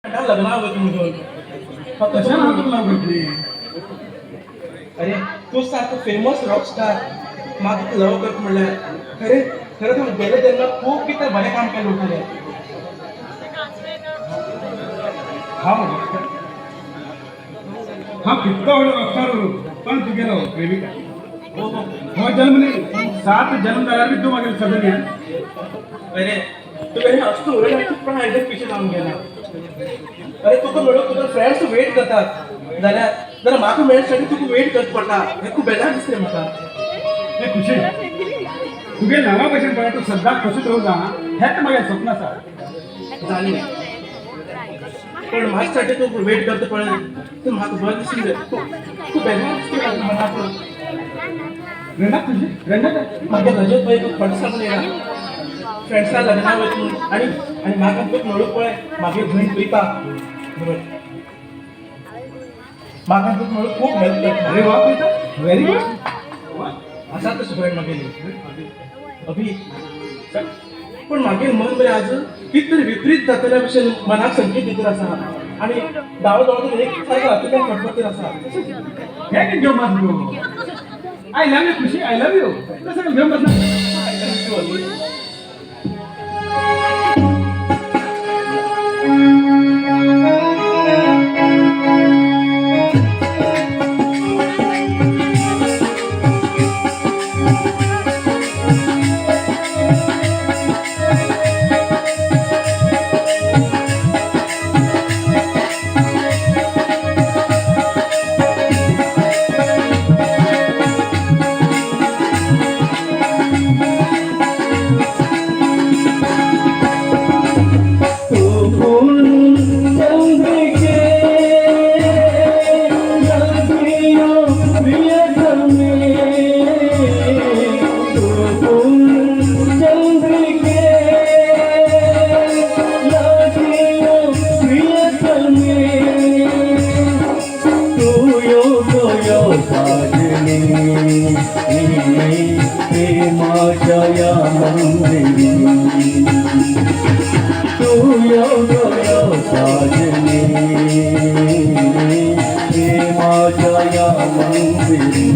लग्नावर तुम्ही फक्त अरे तू सारखं फेमस रॉकस्टार म्हाका लव करता म्हणल्यार खरें खरें तूं गेले जन्मात खूब कितें बरें काम केलें उरलें हाँ कितना बड़ा रफ्तार पण तुगेलो प्रेमिका हो जन्म नहीं 7 जन्म दारा भी तू मागे सदन है अरे तुका हे असतो उलट पण हायडर पिशे जावन गेला अरे तुका मेळूंक तुका फ्रेंड्स वेट करतात जाल्यार म्हाका मेळसाठी तुका वेट करचें पडटा हें खूब बेजार दिसलें म्हाका हे खुशी तुगे नावा भशेन पळय तू सद्दां खुशी दवरता हेच मागे स्वप्न आसा जालें पण म्हाज्यासाठी तू वेट करता पळय तें म्हाका बरें दिसलें खूब बेजार दिसलें म्हाका रंडा खुशी रंडा म्हागे रजत पळय तूं खर्च सांगून येना फ्रेंड्सां लग्ना वचून आनी म्हाका तुका मेळूंक पळय म्हागे भयण प्रिता बरोबर म्हाका तुका मेळूंक खूब हेल्प करता अरे वाह बेटा वेरी गुड आसा तशी भयण म्हागेली अभी पण मागीर मन बरें आज कितें तरी विपरीत जातल्या भशेन मनाक संकेत भितर आसा आनी दावो दावो एक सारको हातीन फटफटीर आसा हे कितें घेवन मात तूं I love you Khushi I love you तसं घेवन बसना प्रेमाच्या मंदिरी तू यो साजनी प्रेमाच्या मंदिरी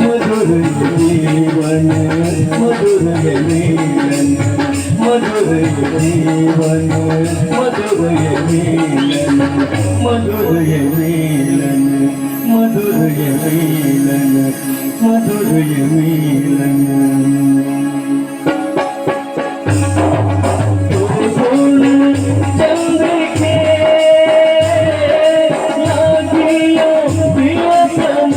मधुर जीवन मधुर मिलन मधुर जीवन मधुर मिलन मधुर मिलन मधुर मिलन मधुर मिलन चंद के लागियो प्रियतम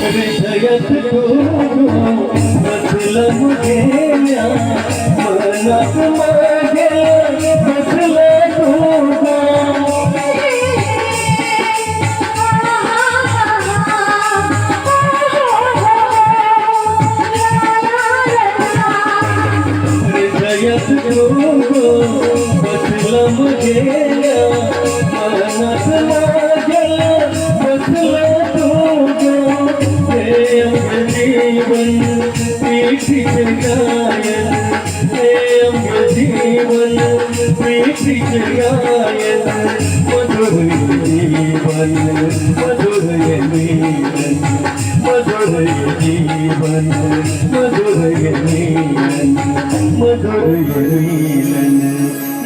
हृदयात बसला मुझे मनात माझ्या बसला तुझा हृदयात बसला मुझे मनात माझ्या बसला जीवन प्रीति गायन जीवन प्रीति गायन मधुर जीवन मधुर मिलन मधुर जीवन मधुर मिलन मधुर मिलन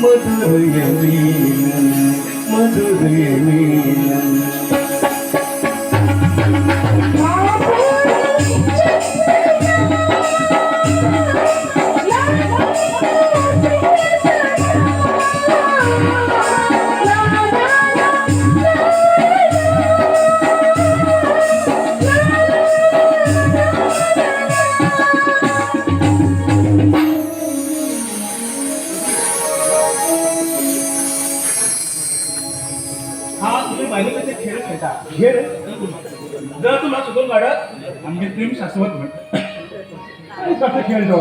मधुर मिलन मधुर मिलन हा तुम्ही मालिकेचे खेळ खेळता खेळ जर तुम्हाला सुधून काढत आमचे प्रेम शाश्वत म्हण कसं खेळतो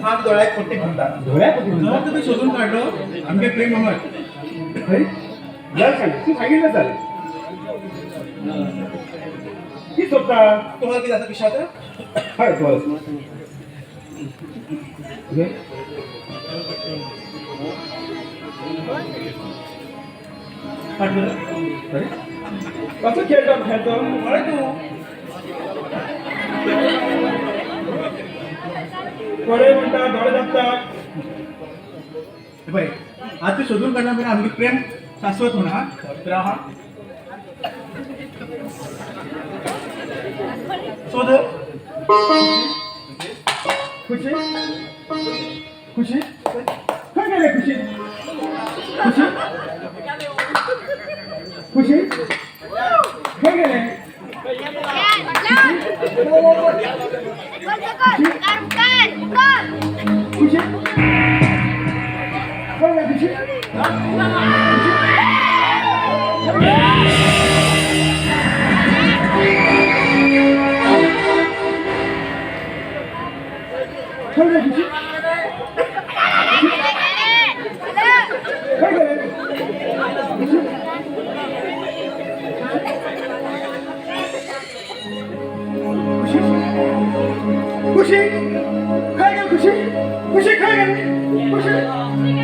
हा डोळ्यात पट्टी म्हणतात डोळ्यात जर तुम्ही शोधून काढलं आमचे प्रेम म्हणत खरी जर सांगितलं चालेल की स्वतः तुम्हाला किती जातं विषयात हाय बस कसं खेळतो मला तू कोडे म्हणतात डोळे दाबतात बाई आज ते शोधून काढण्यामध्ये आमचे प्रेम शाश्वत म्हणा तर हा शोध खुशी खुशी काय गेले खुशी खुशी खुशी काय गेले खुशी काय गेले खुशी खुशी काय गेलं खुशी खुशी काय गेलं खुशी